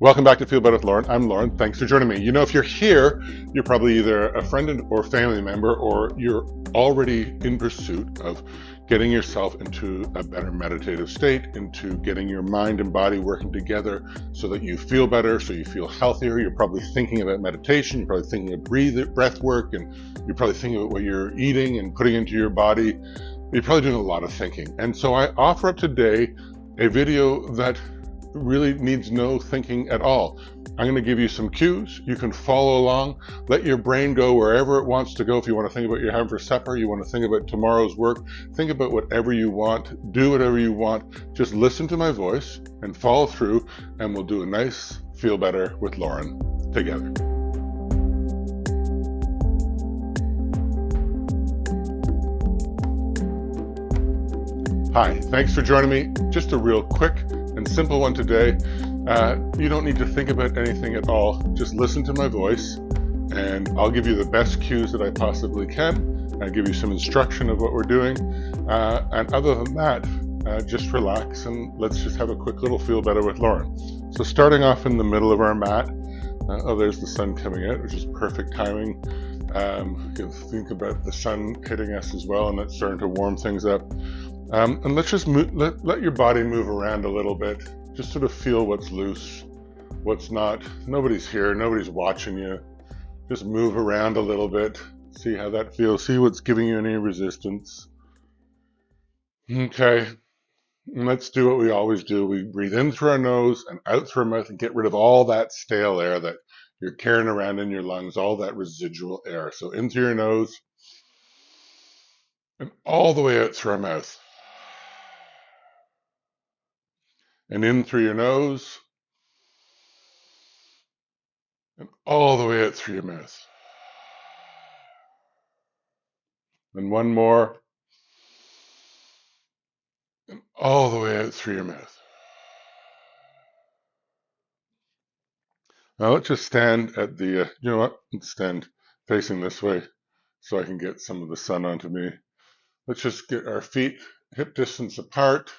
Welcome back to Feel Better with Lauren. I'm Lauren. Thanks for joining me. You know, if you're here, you're probably either a friend or family member, or you're already in pursuit of getting yourself into a better meditative state, into getting your mind and body working together so that you feel better, so you feel healthier. You're probably thinking about meditation, you're probably thinking of breath work, and you're probably thinking about what you're eating and putting into your body. You're probably doing a lot of thinking. And so I offer up today a video that really needs no thinking at all. I'm going to give you some cues. You can follow along. Let your brain go wherever it wants to go. If you want to think about what you're having for supper, you want to think about tomorrow's work, think about whatever you want, do whatever you want. Just listen to my voice and follow through, and we'll do a nice Feel Better with Lauren together. Hi, thanks for joining me. Just a real quick and simple one today. You don't need to think about anything at all. Just listen to my voice, and I'll give you the best cues that I possibly can. I'll give you some instruction of what we're doing. And other than that, just relax and let's just have a quick little Feel Better with Lauren. So starting off in the middle of our mat, there's the sun coming out, which is perfect timing. You can think about the sun hitting us as well, and it's starting to warm things up. And let's just let your body move around a little bit. Just sort of feel what's loose, what's not. Nobody's here, nobody's watching you. Just move around a little bit. See how that feels. See what's giving you any resistance. Okay, and let's do what we always do. We breathe in through our nose and out through our mouth and get rid of all that stale air that you're carrying around in your lungs, all that residual air. So in through your nose and all the way out through our mouth. And in through your nose, and all the way out through your mouth. And one more, and all the way out through your mouth. Now let's just stand at the, you know what, let's stand facing this way so I can get some of the sun onto me. Let's just get our feet hip distance apart,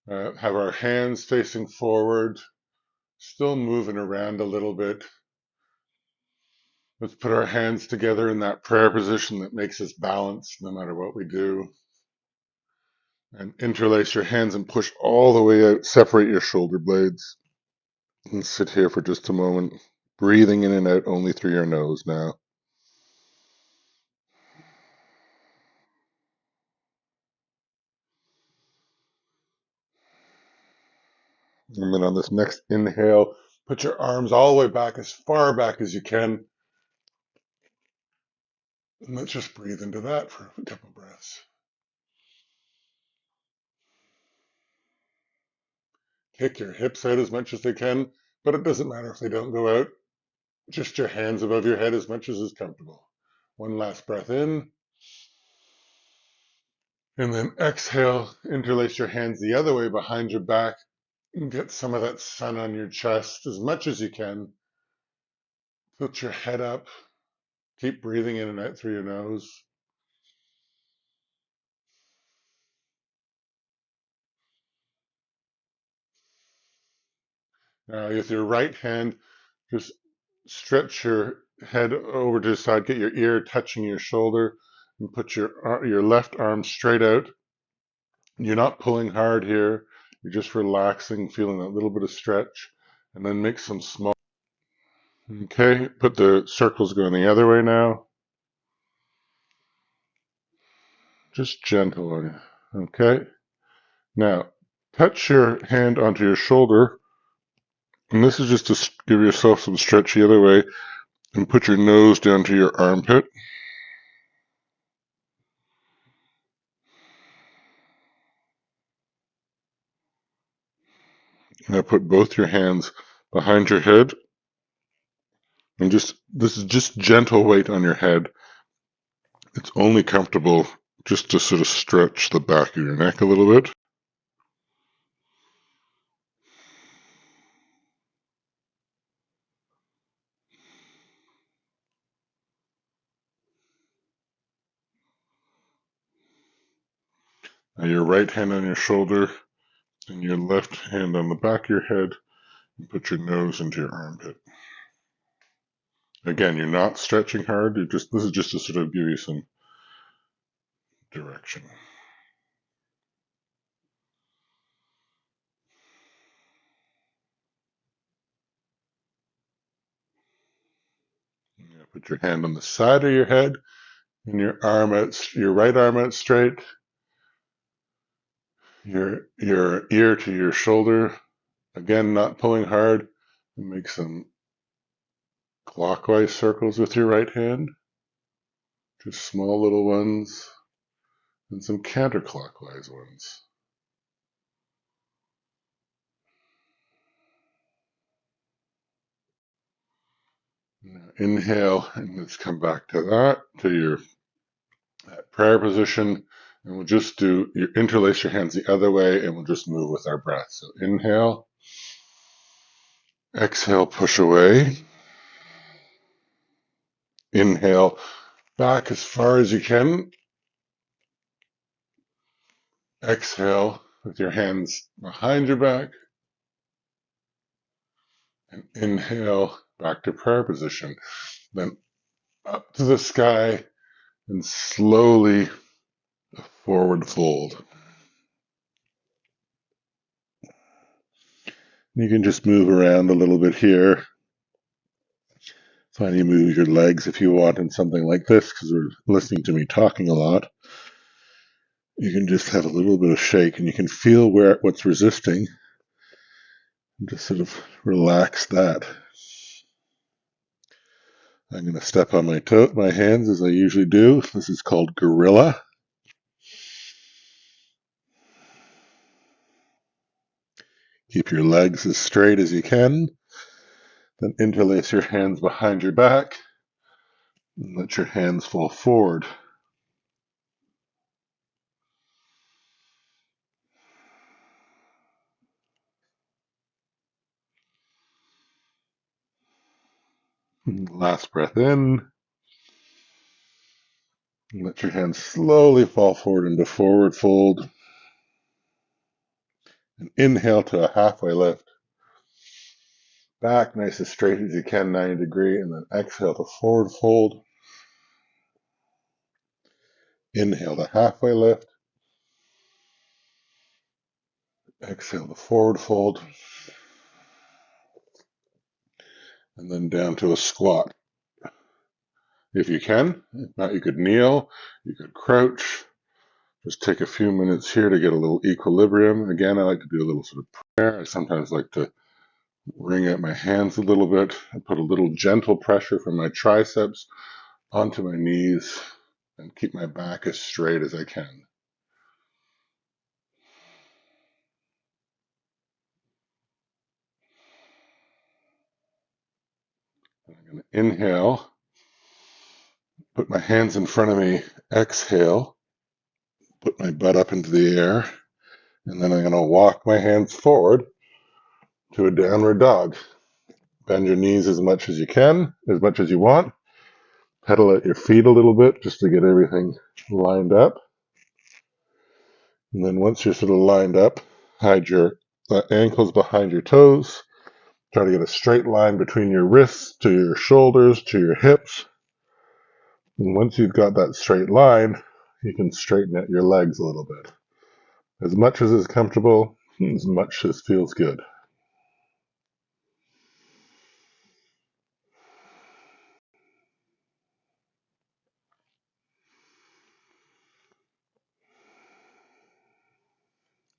have our hands facing forward, still moving around a little bit. Let's put our hands together in that prayer position that makes us balanced no matter what we do. And interlace your hands and push all the way out. Separate your shoulder blades. And sit here for just a moment, breathing in and out only through your nose now. And then on this next inhale, put your arms all the way back, as far back as you can. And let's just breathe into that for a couple breaths. Kick your hips out as much as they can, but it doesn't matter if they don't go out. Just your hands above your head as much as is comfortable. One last breath in. And then exhale, interlace your hands the other way behind your back and get some of that sun on your chest as much as you can. Tilt your head up. Keep breathing in and out through your nose. Now with your right hand, just stretch your head over to the side, get your ear touching your shoulder, and put your left arm straight out. You're not pulling hard here. You're just relaxing, feeling a little bit of stretch, and then make some small. Okay, put the circles going the other way now. Just gentle on you. Okay. Now, touch your hand onto your shoulder, and this is just to give yourself some stretch the other way, and put your nose down to your armpit. Now put both your hands behind your head, and this is just gentle weight on your head. It's only comfortable just to sort of stretch the back of your neck a little bit. Now your right hand on your shoulder and your left hand on the back of your head. And put your nose into your armpit. Again, you're not stretching hard. This is just to sort of give you some direction. Put your hand on the side of your head and your right arm out straight, your ear to your shoulder. Again, not pulling hard. And make some clockwise circles with your right hand, just small little ones, and some counterclockwise ones. Now inhale, and let's come back to that, to your prayer position, and we'll just interlace your hands the other way, and we'll just move with our breath. So inhale, exhale, push away. Inhale, back as far as you can. Exhale with your hands behind your back. And inhale, back to prayer position. Then up to the sky and slowly a forward fold. You can just move around a little bit here. Fine, you move your legs if you want in something like this, because we're listening to me talking a lot. You can just have a little bit of shake, and you can feel what's resisting, and just sort of relax that. I'm going to step on my hands as I usually do. This is called gorilla. Keep your legs as straight as you can. Then interlace your hands behind your back and let your hands fall forward. Last breath in. Let your hands slowly fall forward into forward fold. And inhale to a halfway lift. Back nice as straight as you can, 90 degree, and then exhale to forward fold. Inhale to halfway lift. Exhale to forward fold. And then down to a squat. If you can. If not, you could kneel, you could crouch. Just take a few minutes here to get a little equilibrium. Again, I like to do a little sort of prayer. I sometimes like to wring out my hands a little bit and put a little gentle pressure from my triceps onto my knees and keep my back as straight as I can. I'm going to inhale, put my hands in front of me, exhale, put my butt up into the air, and then I'm going to walk my hands forward to a downward dog. Bend your knees as much as you can, as much as you want. Pedal at your feet a little bit just to get everything lined up. And then once you're sort of lined up, hide your ankles behind your toes. Try to get a straight line between your wrists to your shoulders to your hips. And once you've got that straight line, you can straighten out your legs a little bit. As much as is comfortable, as much as feels good.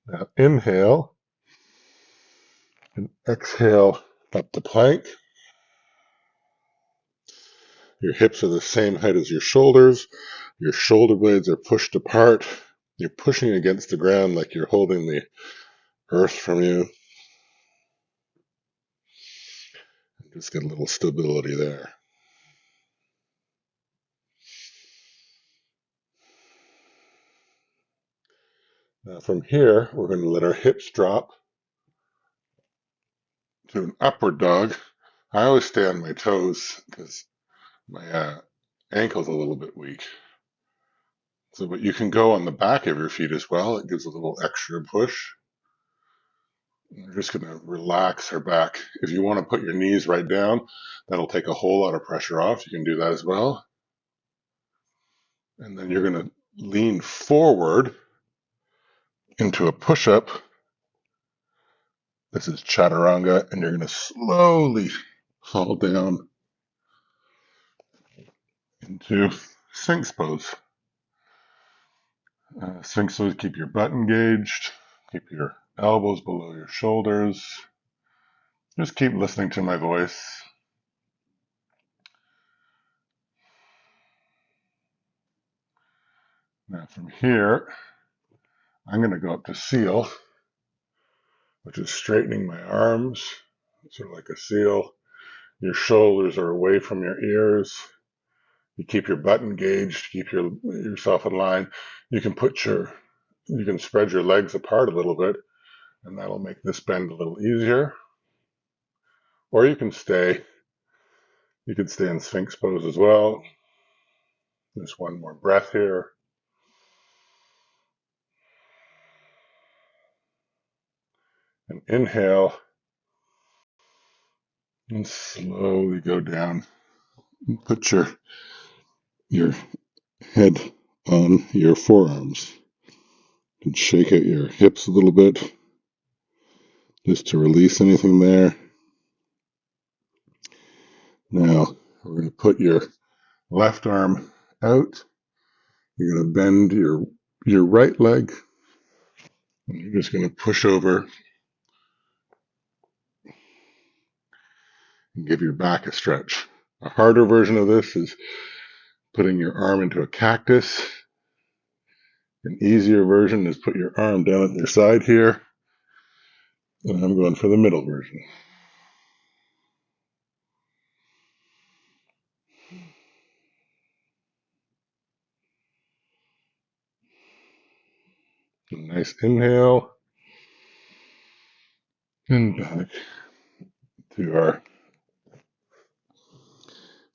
Now inhale and exhale up to plank. Your hips are the same height as your shoulders. Your shoulder blades are pushed apart. You're pushing against the ground like you're holding the earth from you. And just get a little stability there. Now from here, we're going to let our hips drop to an upward dog. I always stay on my toes because my ankle's a little bit weak. But you can go on the back of your feet as well. It gives a little extra push. We're just going to relax our back. If you want to put your knees right down, that'll take a whole lot of pressure off. You can do that as well. And then you're going to lean forward into a push-up. This is chaturanga, and you're going to slowly fall down into Sphinx pose. Sphinx pose, keep your butt engaged, keep your elbows below your shoulders. Just keep listening to my voice. Now from here, I'm going to go up to seal, which is straightening my arms, sort of like a seal. Your shoulders are away from your ears. You keep your butt engaged, keep yourself in line. You can spread your legs apart a little bit, and that'll make this bend a little easier. Or you can stay in Sphinx pose as well. Just one more breath here. And inhale, and slowly go down. And put your head on your forearms. And shake out your hips a little bit, just to release anything there. Now, we're going to put your left arm out. You're going to bend your right leg, and you're just going to push over and give your back a stretch. A harder version of this is putting your arm into a cactus. An easier version is put your arm down at your side here, and I'm going for the middle version. A nice inhale, and back to our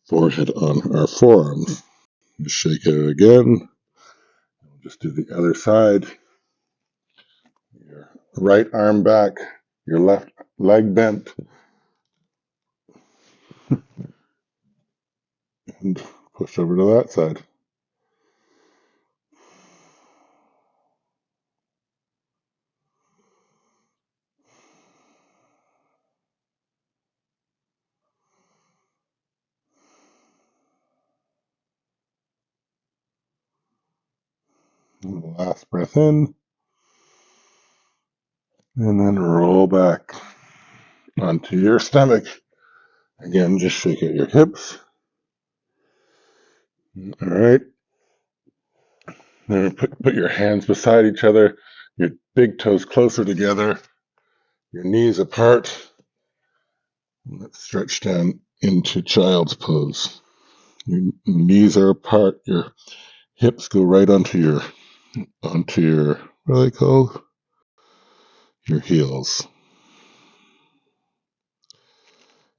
forehead on our forearms. Just shake it again. We'll just do the other side. Your right arm back, your left leg bent, and push over to that side. And the last breath in, and then roll back onto your stomach. Again, just shake out your hips. All right. Then put your hands beside each other, your big toes closer together, your knees apart. Let's stretch down into child's pose. Your knees are apart, your hips go right onto your what are they called? Your heels.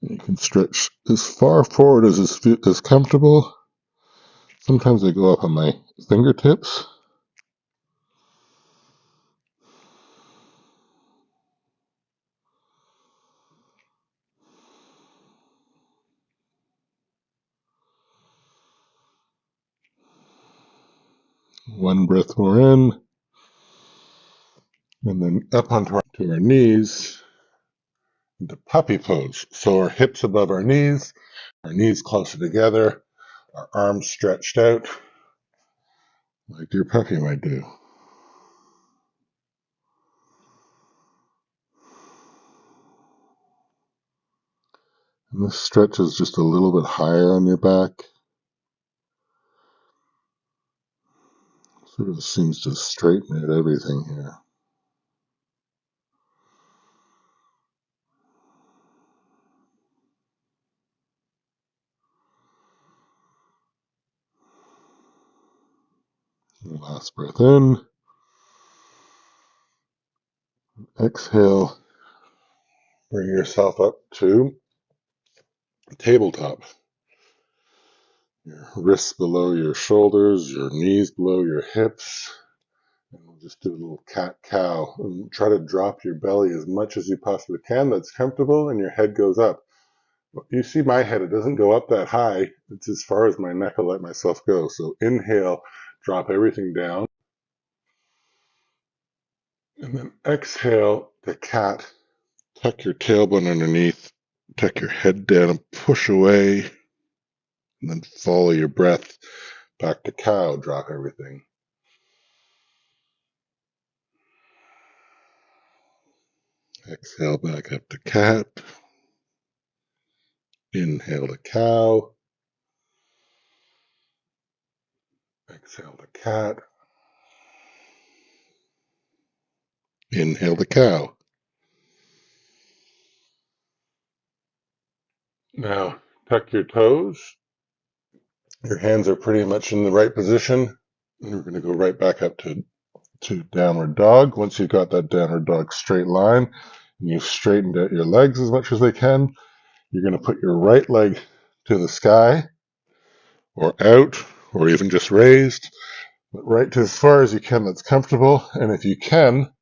And you can stretch as far forward as is comfortable. Sometimes I go up on my fingertips. One breath more in, and then up onto our knees into puppy pose. So our hips above our knees closer together, our arms stretched out, like your puppy might do. And this stretch is just a little bit higher on your back. Sort of seems to straighten out everything here. Last breath in. Exhale. Bring yourself up to tabletop. Your wrists below your shoulders, your knees below your hips. And we'll just do a little cat-cow. And try to drop your belly as much as you possibly can. That's comfortable, and your head goes up. You see my head, it doesn't go up that high. It's as far as my neck will let myself go. So inhale, drop everything down. And then exhale the cat. Tuck your tailbone underneath. Tuck your head down and push away. And then follow your breath back to cow. Drop everything. Exhale back up to cat. Inhale to cow. Exhale to cat. Inhale to cow. Now, tuck your toes. Your hands are pretty much in the right position. And we're going to go right back up to downward dog. Once you've got that downward dog straight line, and you've straightened out your legs as much as they can, you're going to put your right leg to the sky, or out, or even just raised, but right to as far as you can that's comfortable. And if you can,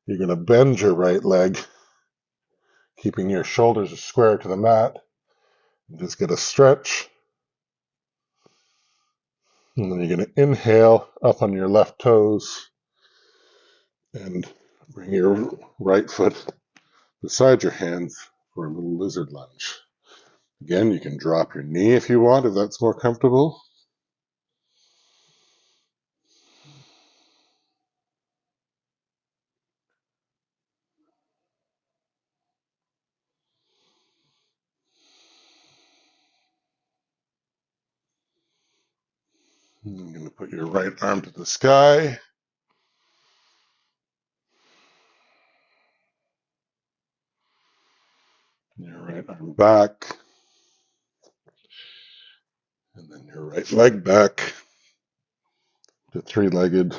you're going to bend your right leg, keeping your shoulders square to the mat. Just get a stretch. And then you're going to inhale up on your left toes and bring your right foot beside your hands for a little lizard lunge. Again, you can drop your knee if you want, if that's more comfortable. You're going to put your right arm to the sky. Your right arm back. And then your right leg back to three-legged.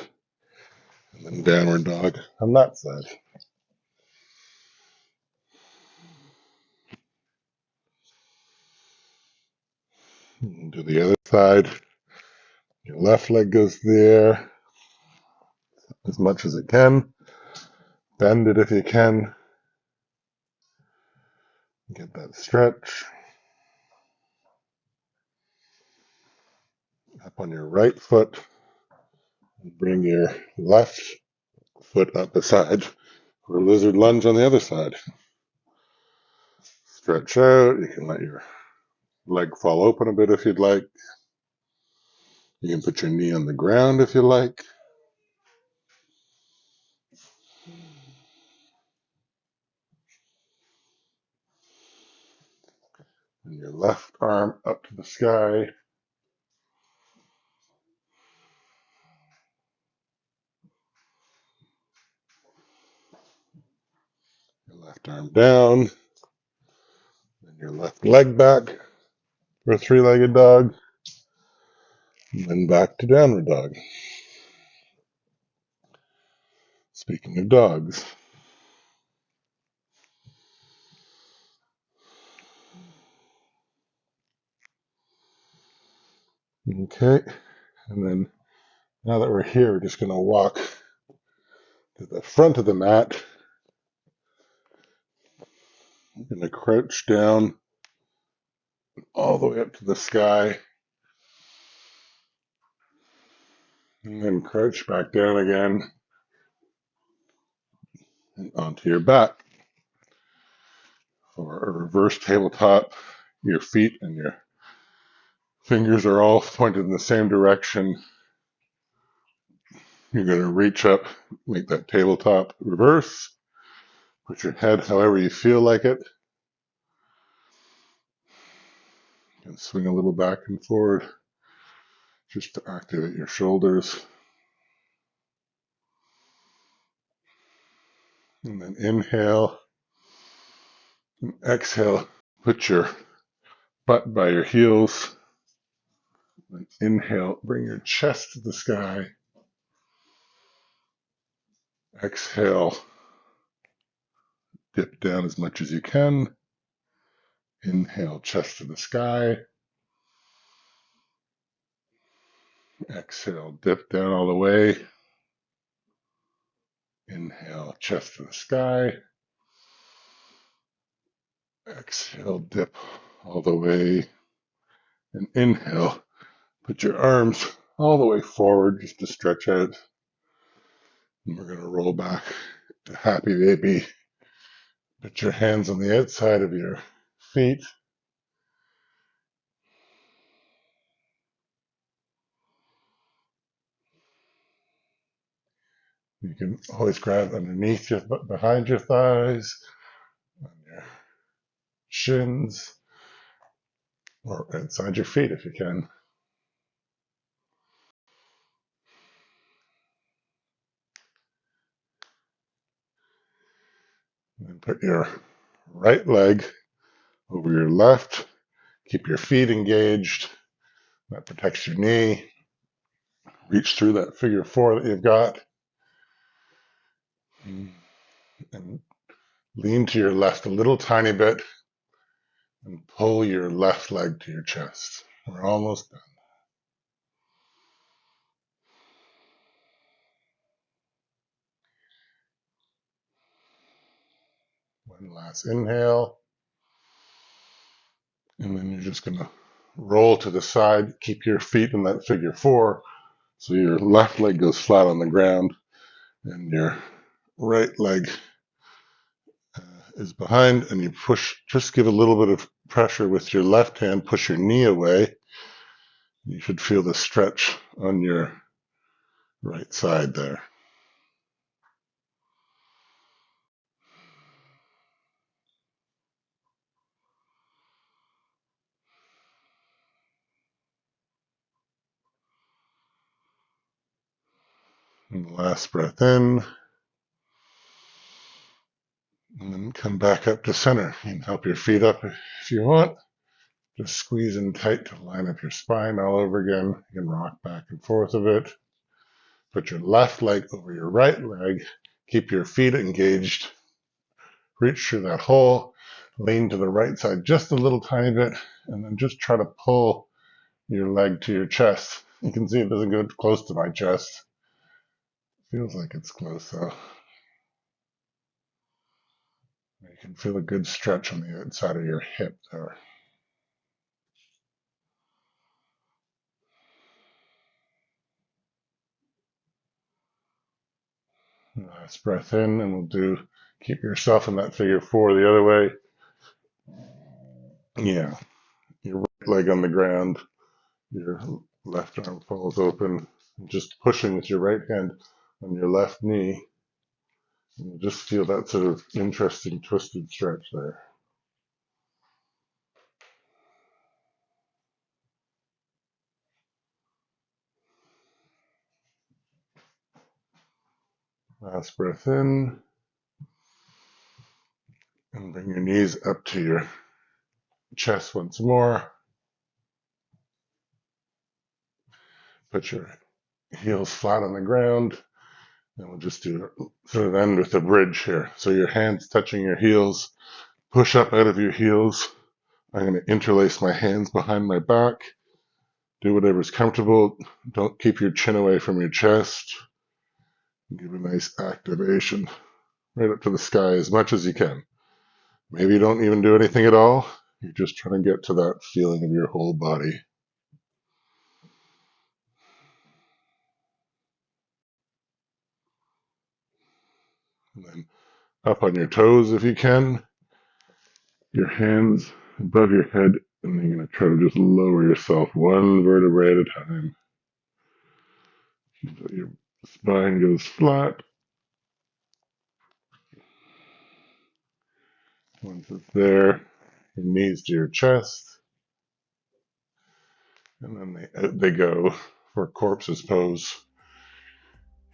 And then downward dog on that side. And do the other side. Your left leg goes there as much as it can. Bend it if you can. Get that stretch. Up on your right foot. Bring your left foot up beside for a lizard lunge on the other side. Stretch out. You can let your leg fall open a bit if you'd like. You can put your knee on the ground if you like. And your left arm up to the sky. Your left arm down. And your left leg back for a three-legged dog. And then back to downward dog. Speaking of dogs. Okay. And then now that we're here, we're just going to walk to the front of the mat. I'm going to crouch down all the way up to the sky. And then crouch back down again and onto your back. For a reverse tabletop, your feet and your fingers are all pointed in the same direction. You're going to reach up, make that tabletop reverse. Put your head however you feel like it. And swing a little back and forward just to activate your shoulders. And then inhale and exhale. Put your butt by your heels. And inhale, bring your chest to the sky. Exhale, dip down as much as you can. Inhale, chest to the sky. Exhale, dip down all the way. Inhale, chest to the sky. Exhale, dip all the way. And inhale, put your arms all the way forward just to stretch out. And we're going to roll back to happy baby. Put your hands on the outside of your feet. You can always grab underneath your, behind your thighs, on your shins, or outside your feet if you can. And then put your right leg over your left. Keep your feet engaged. That protects your knee. Reach through that figure four that you've got. And lean to your left a little tiny bit and pull your left leg to your chest. We're almost done. One last inhale. And then you're just going to roll to the side. Keep your feet in that figure four. So your left leg goes flat on the ground and your right leg is behind, and you push, just give a little bit of pressure with your left hand, push your knee away. You should feel the stretch on your right side there. And last breath in. And then come back up to center. You can help your feet up if you want. Just squeeze in tight to line up your spine all over again. You can rock back and forth a bit. Put your left leg over your right leg. Keep your feet engaged. Reach through that hole. Lean to the right side just a little tiny bit. And then just try to pull your leg to your chest. You can see it doesn't go close to my chest. Feels like it's close though. You can feel a good stretch on the outside of your hip there. Last breath in, and we'll do, keep yourself in that figure four the other way. Yeah, your right leg on the ground, your left arm falls open, just pushing with your right hand on your left knee. And you'll just feel that sort of interesting twisted stretch there. Last breath in, and bring your knees up to your chest once more. Put your heels flat on the ground, and we'll just do sort of end with a bridge here. So your hands touching your heels, push up out of your heels. I'm going to interlace my hands behind my back. Do whatever's comfortable. Don't keep your chin away from your chest. Give a nice activation right up to the sky as much as you can. Maybe you don't even do anything at all. You're just trying to get to that feeling of your whole body. And then up on your toes if you can. Your hands above your head, and then you're going to try to just lower yourself one vertebrae at a time. So your spine goes flat. Once it's there, your knees to your chest. And then they go for corpse's pose.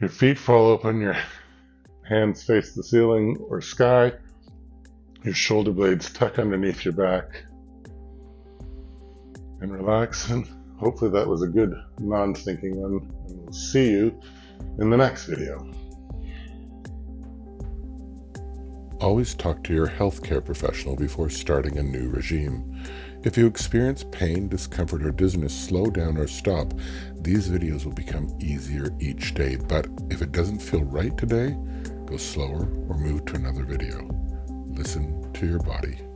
Your feet fall open, your hands face the ceiling or sky. Your shoulder blades tuck underneath your back. And relax. And hopefully that was a good non-thinking one. And we'll see you in the next video. Always talk to your healthcare professional before starting a new regime. If you experience pain, discomfort, or dizziness, slow down or stop. These videos will become easier each day, but if it doesn't feel right today, go slower, or move to another video. Listen to your body.